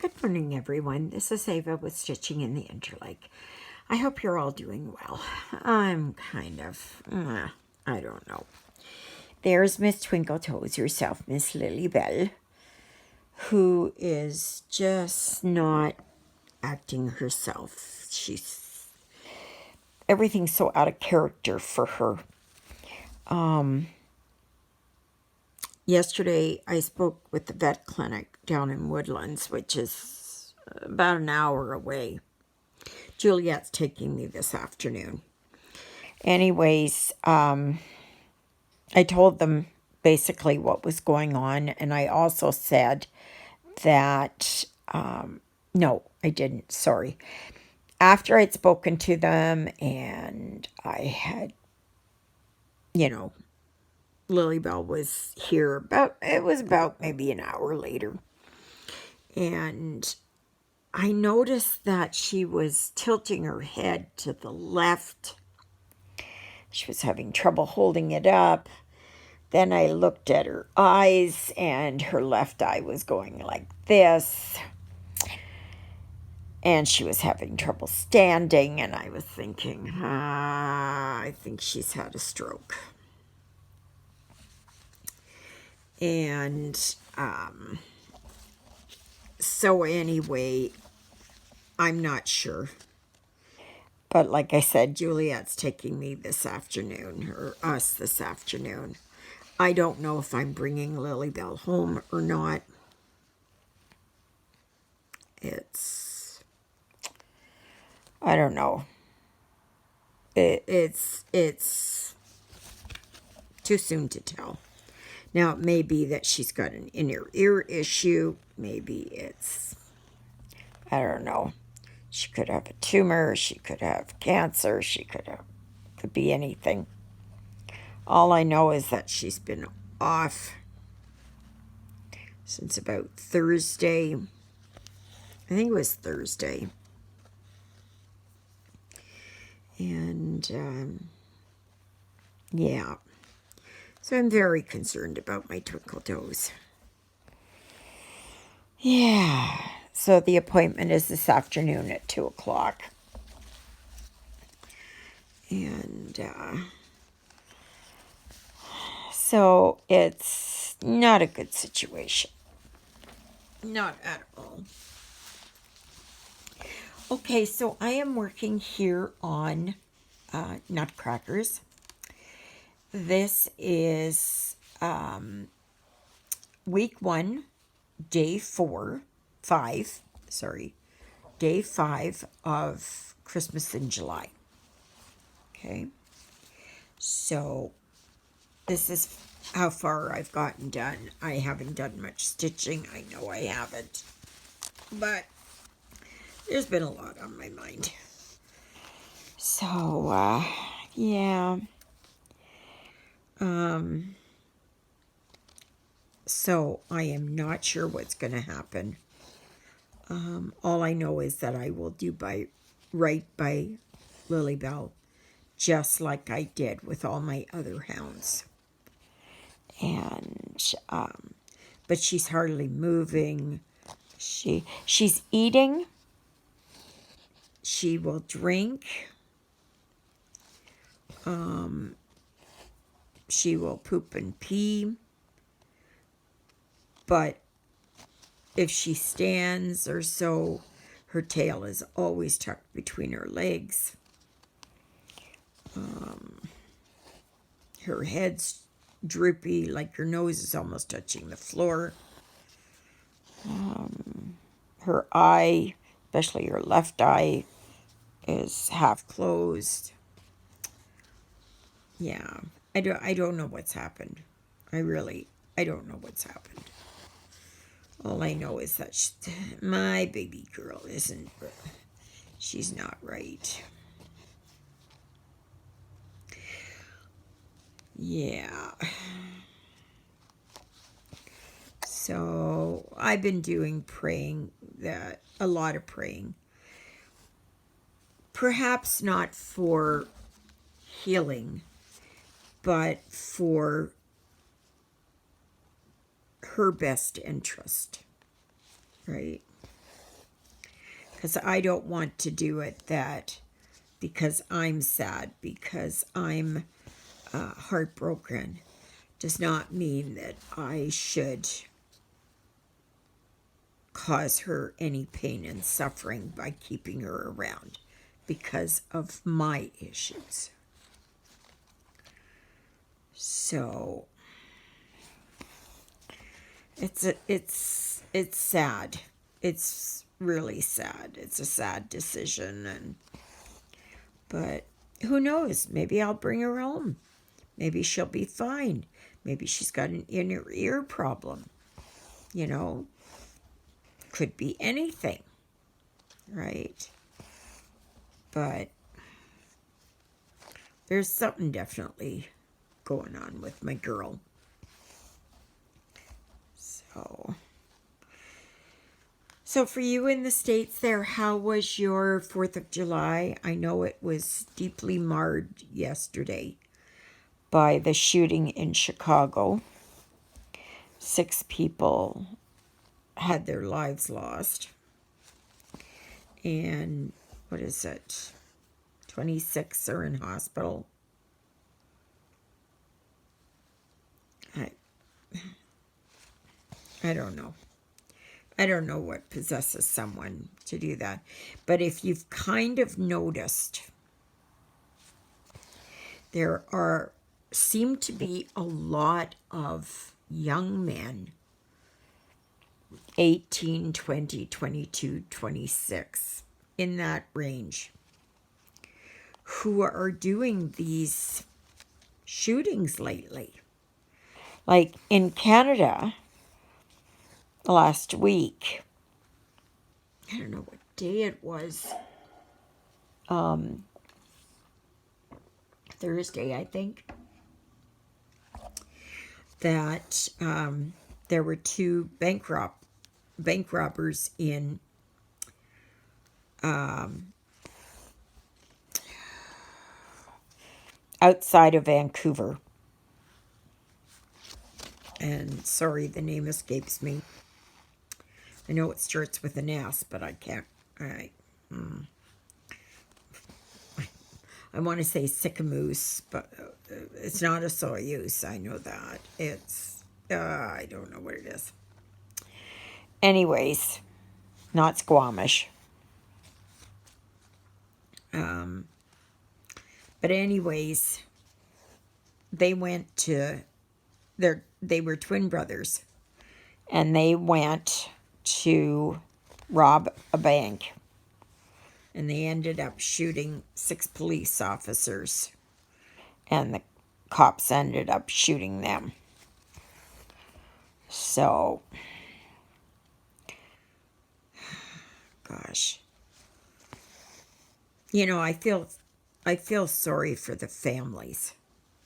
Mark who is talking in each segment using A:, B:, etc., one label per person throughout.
A: Good morning, everyone. This is Eva with Stitching in the Interlake. I hope you're all doing well. I'm kind of, I don't know. There's Miss Twinkle Toes herself, Miss Lily Bell, who is just not acting herself. Everything's so out of character for her. Yesterday, I spoke with the vet clinic down in Woodlands, which is about an hour away. Juliet's taking me this afternoon. Anyways, I told them basically what was going on, and I also said that, no, I didn't, sorry. After I'd spoken to them and I had, Lily Bell was here it was about maybe an hour later. And I noticed that she was tilting her head to the left. She was having trouble holding it up. Then I looked at her eyes, and her left eye was going like this. And she was having trouble standing, and I was thinking, I think she's had a stroke. And so anyway, I'm not sure. But like I said, Juliet's taking me this afternoon, or us this afternoon. I don't know if I'm bringing Lily Bell home or not. I don't know. It's too soon to tell. Now, it may be that she's got an inner ear issue. Maybe it's, I don't know. She could have a tumor. She could have cancer. Could be anything. All I know is that she's been off since about Thursday. I think it was Thursday. And, yeah. So I'm very concerned about my Twinkle Toes. Yeah. So the appointment is this afternoon at 2 o'clock. And so it's not a good situation. Not at all. Okay, so I am working here on Nutcrackers. This is week 1, day 5 of Christmas in July. Okay, so this is how far I've gotten done. I haven't done much stitching. I know I haven't, but there's been a lot on my mind. So, yeah. So I am not sure what's going to happen. All I know is that I will do right by Lily Bell, just like I did with all my other hounds. And but she's hardly moving. She's eating. She will drink. She will poop and pee. But if she stands or so, her tail is always tucked between her legs. Her head's droopy, like her nose is almost touching the floor. Her eye, especially her left eye, is half closed. Yeah, I don't know what's happened. I don't know what's happened. All I know is that my baby girl she's not right. Yeah. So I've been doing a lot of praying. Perhaps not for healing, but for her best interest, right? because I don't want to do it because I'm sad, because I'm heartbroken, does not mean that I should cause her any pain and suffering by keeping her around because of my issues. So it's sad. It's really sad. It's a sad decision, but who knows? Maybe I'll bring her home. Maybe she'll be fine. Maybe she's got an inner ear problem. You know, could be anything, right? But there's something definitely going on with my girl. So for you in the States there, how was your 4th of July? I know it was deeply marred yesterday by the shooting in Chicago. 6 people had their lives lost. And what is it? 26 are in hospital. I don't know. I don't know what possesses someone to do that. But if you've kind of noticed, there seem to be a lot of young men, 18, 20, 22, 26, in that range, who are doing these shootings lately. Like in Canada, last week, I don't know what day it was, Thursday, I think, that there were 2 bank robbers in outside of Vancouver. And sorry, the name escapes me. I know it starts with an S, but I can't. I want to say Sycamoose, but it's not a Soyuz. I know that. It's, I don't know what it is. Anyways, not Squamish. But anyways, they went to, they were twin brothers, and they went to rob a bank, and they ended up shooting 6 police officers, and the cops ended up shooting them. So, gosh, you know, I feel sorry for the families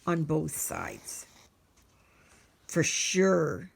A: on both sides. For sure,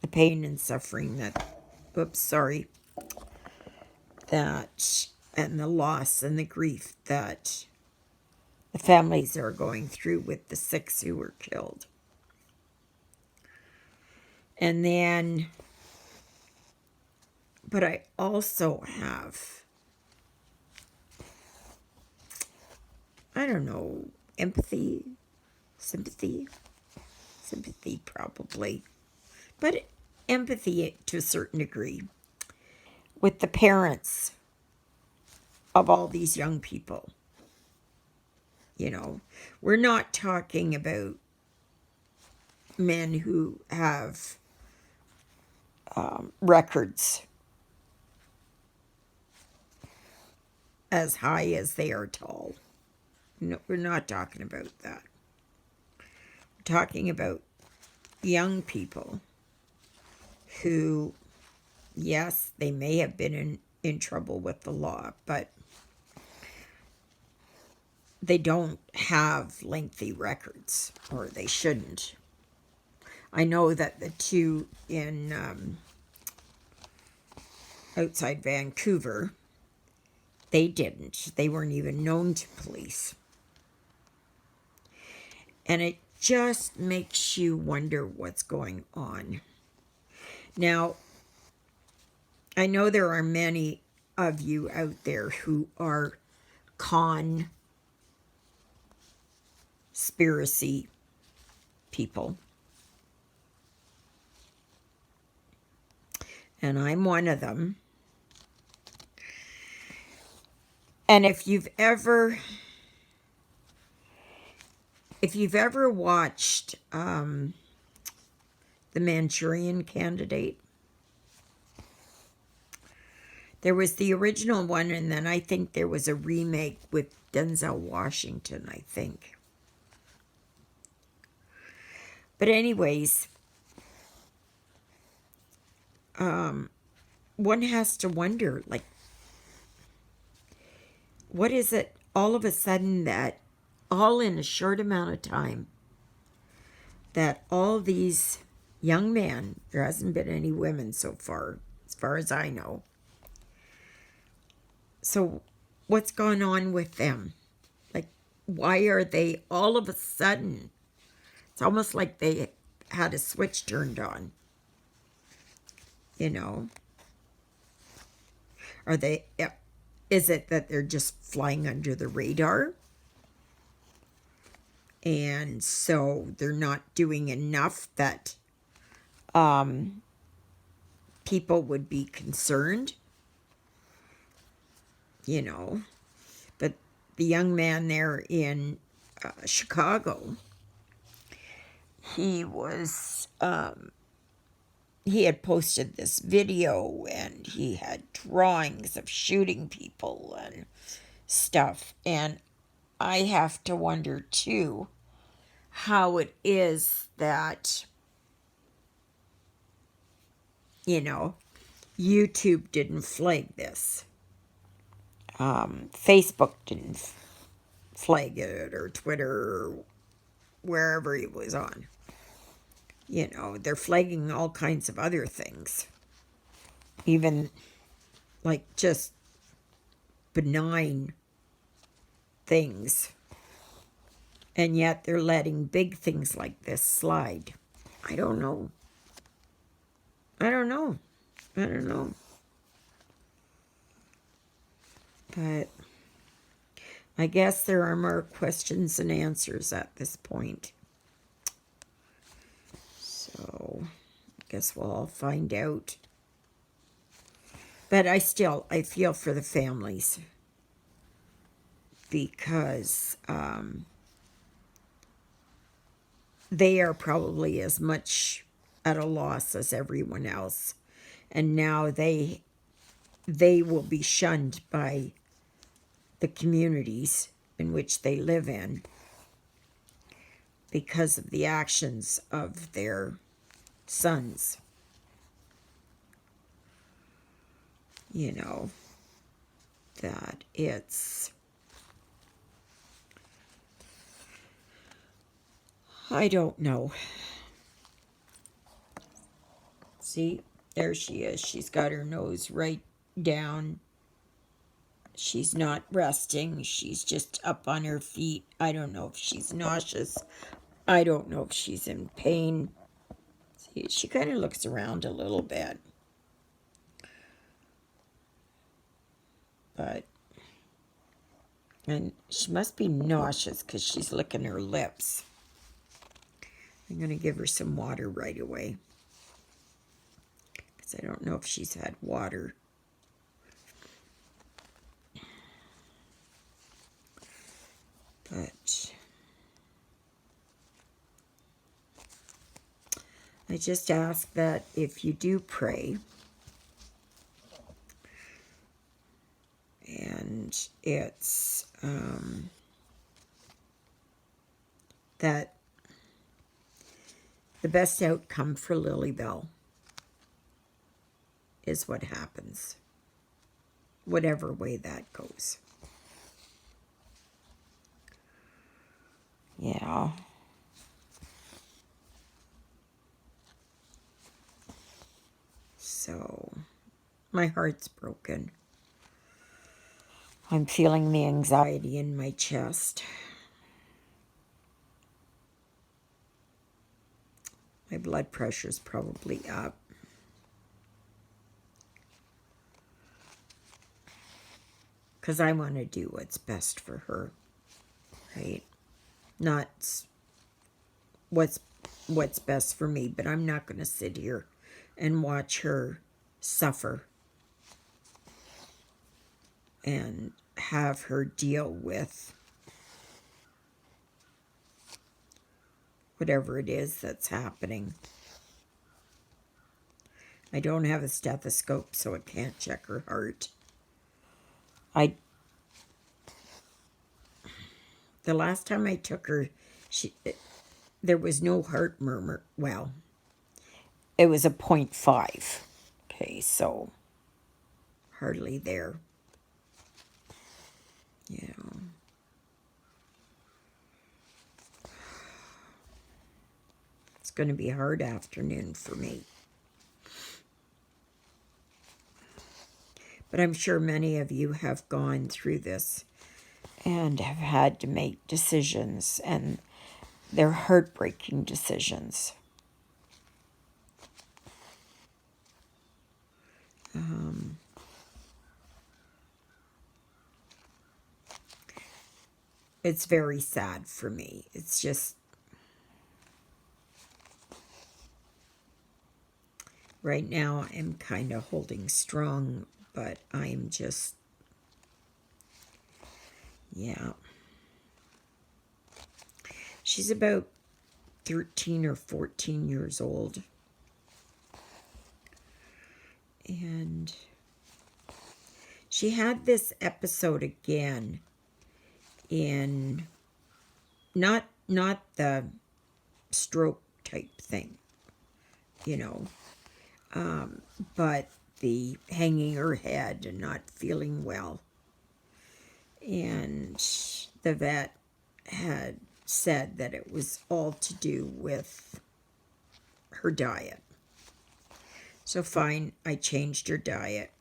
A: the pain and suffering and the loss and the grief that the families are going through with the 6 who were killed. And then, but I also have, I don't know, empathy, sympathy probably, but empathy to a certain degree with the parents of all these young people. You know, we're not talking about men who have records as high as they are tall. No, we're not talking about that. We're talking about young people who, yes, they may have been in trouble with the law, but they don't have lengthy records, or they shouldn't. I know that the 2 in outside Vancouver, they didn't. They weren't even known to police. And it just makes you wonder what's going on. Now, I know there are many of you out there who are conspiracy people. And I'm one of them. And if you've ever watched The Manchurian Candidate, there was the original one, and then I think there was a remake with Denzel Washington, I think. But anyways, one has to wonder, like, what is it all of a sudden that all in a short amount of time that all these young men, there hasn't been any women so far as I know. So what's gone on with them? Like, why are they all of a sudden, it's almost like they had a switch turned on, you know? Are they, is it that they're just flying under the radar? And so they're not doing enough that people would be concerned, you know? But the young man there in Chicago, he was, he had posted this video and he had drawings of shooting people and stuff. And I have to wonder too how it is that, you know, YouTube didn't flag this. Facebook didn't flag it, or Twitter, or wherever he was on. You know, they're flagging all kinds of other things. Even like just benign things. And yet they're letting big things like this slide. I don't know. But I guess there are more questions than answers at this point. So I guess we'll all find out. But I feel for the families. Because they are probably as much at a loss as everyone else. And now they will be shunned by the communities in which they live in because of the actions of their sons. You know, that it's, I don't know. See, there she is. She's got her nose right down. She's not resting. She's just up on her feet. I don't know if she's nauseous. I don't know if she's in pain. See, she kind of looks around a little bit. But, and she must be nauseous because she's licking her lips. I'm going to give her some water right away. Because I don't know if she's had water. But I just ask that if you do pray, and it's that the best outcome for Lilybell is what happens, whatever way that goes. Yeah. So, my heart's broken. I'm feeling the anxiety in my chest. My blood pressure's probably up. Because I want to do what's best for her, right? Not what's best for me, but I'm not going to sit here and watch her suffer and have her deal with whatever it is that's happening. I don't have a stethoscope, so I can't check her heart. The last time I took her, there was no heart murmur. Well, it was a 0.5. Okay, so hardly there. Yeah. It's going to be a hard afternoon for me. But I'm sure many of you have gone through this and have had to make decisions, and they're heartbreaking decisions. It's very sad for me. It's just, right now I'm kind of holding strong, but I'm just, yeah. She's about 13 or 14 years old. And she had this episode again in not the stroke type thing, you know, but the hanging her head and not feeling well. And the vet had said that it was all to do with her diet. So fine, I changed her diet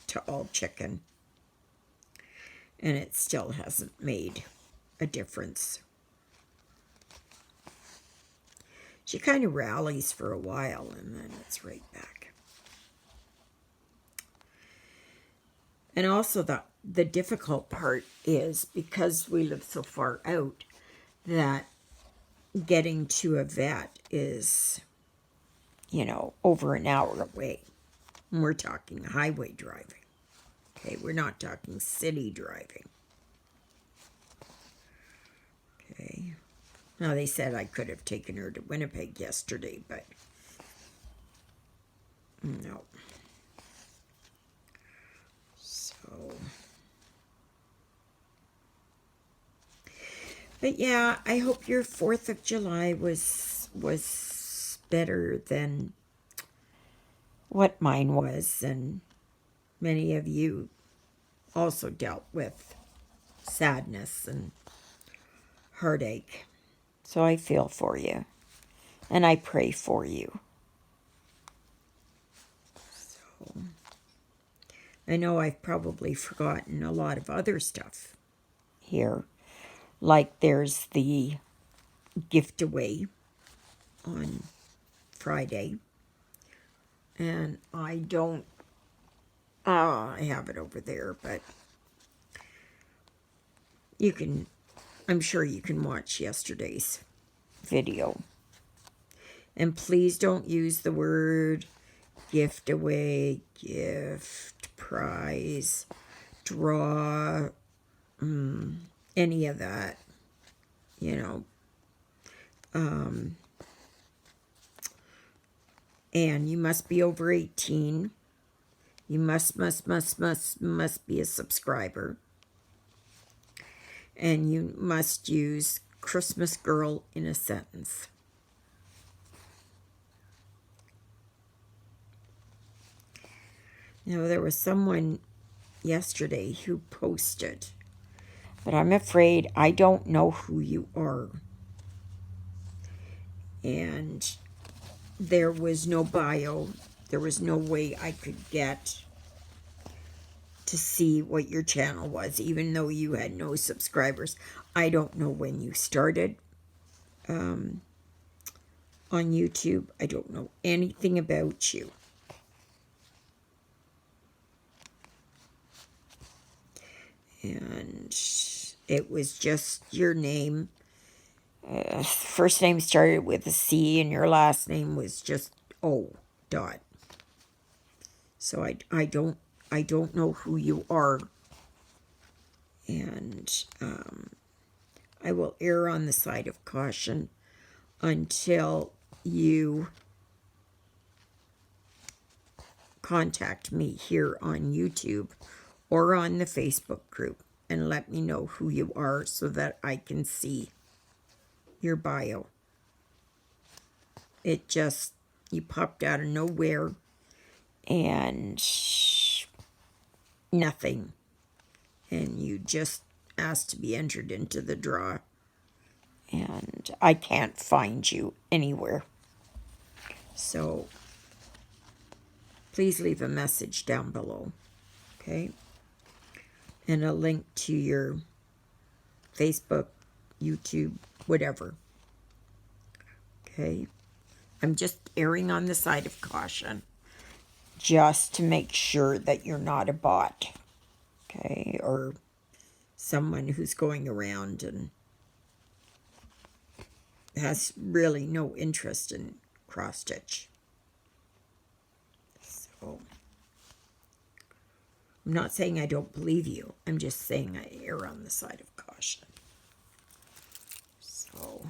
A: to all chicken, and it still hasn't made a difference. She kind of rallies for a while, and then it's right back. And also the difficult part is, because we live so far out, that getting to a vet is, you know, over an hour away. And we're talking highway driving. Okay, we're not talking city driving. Okay. Now, they said I could have taken her to Winnipeg yesterday, but no. So, but yeah, I hope your 4th of July was better than what mine was, and many of you also dealt with sadness and heartache. So I feel for you, and I pray for you. So, I know I've probably forgotten a lot of other stuff here. Like there's the gift away on Friday. And I don't, I have it over there, but you can, I'm sure you can watch yesterday's video. And please don't use the word gift away, gift, prize, draw, any of that, you know. And you must be over 18. You must be a subscriber. And you must use Christmas girl in a sentence. Now, there was someone yesterday who posted, but I'm afraid I don't know who you are. And there was no bio. There was no way I could get to see what your channel was, even though you had no subscribers. I don't know when you started on YouTube. I don't know anything about you. And it was just your name. First name started with a C and your last name was just O dot. So I don't know who you are. And I will err on the side of caution until you contact me here on YouTube or on the Facebook group and let me know who you are so that I can see your bio. It just, you popped out of nowhere and nothing. And you just asked to be entered into the draw. And I can't find you anywhere. So please leave a message down below. Okay? And a link to your Facebook, YouTube, whatever. Okay? I'm just erring on the side of caution. Just to make sure that you're not a bot. Okay? Or someone who's going around and has really no interest in cross-stitch. So, I'm not saying I don't believe you. I'm just saying I err on the side of caution. So,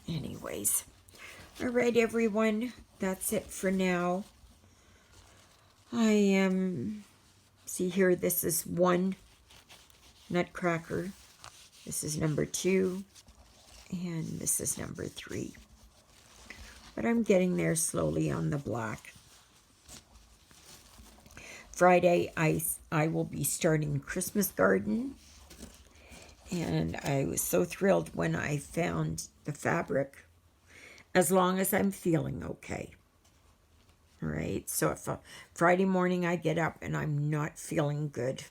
A: anyways. All right, everyone. That's it for now. I am... See here, this is 1 Nutcracker. This is number 2. And this is number 3. But I'm getting there slowly on the black. Friday, I will be starting Christmas Garden. And I was so thrilled when I found the fabric. As long as I'm feeling okay. All right, so if Friday morning I get up and I'm not feeling good,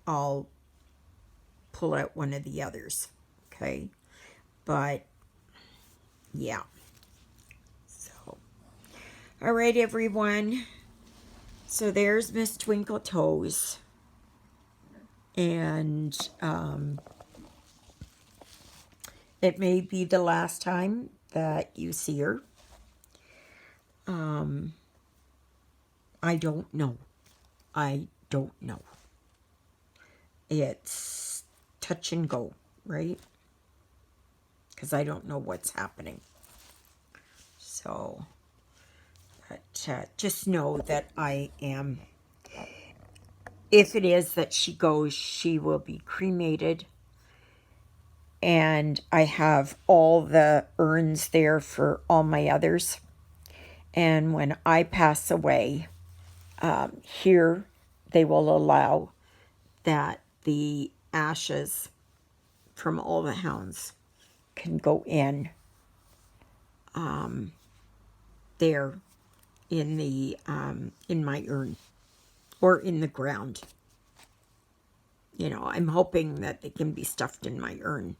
A: I'll pull out one of the others, okay? But, yeah. So, all right, everyone. So there's Miss Twinkle Toes. And it may be the last time that you see her. I don't know. I don't know. It's touch and go, right? Because I don't know what's happening. So, but just know that I am, if it is that she goes, she will be cremated. And I have all the urns there for all my others. And when I pass away, here they will allow that the ashes from all the hounds can go in there in the in my urn or in the ground. You know, I'm hoping that they can be stuffed in my urn.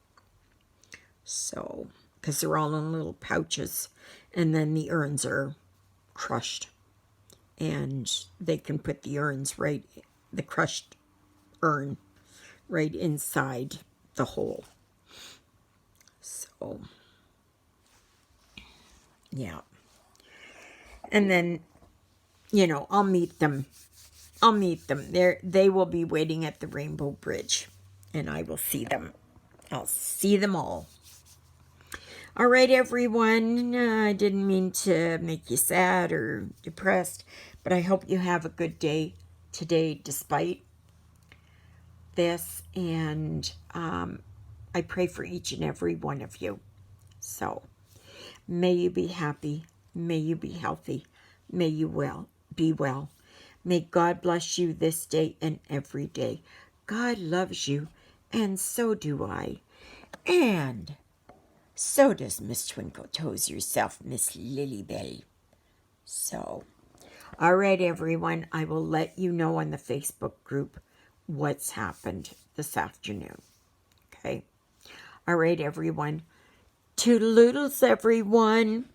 A: So, because they're all in little pouches, and then the urns are crushed. And they can put the urns right, the crushed urn, right inside the hole. So, yeah. And then, you know, I'll meet them. They will be waiting at the Rainbow Bridge. And I will see them. I'll see them all. All right, everyone. I didn't mean to make you sad or depressed, but I hope you have a good day today despite this. And I pray for each and every one of you. So, may you be happy. May you be healthy. May you be well. May God bless you this day and every day. God loves you, and so do I. And so does Miss Twinkle Toes yourself, Miss Lilybell. So, all right, everyone. I will let you know on the Facebook group what's happened this afternoon. Okay? All right, everyone. Toodaloodles, everyone.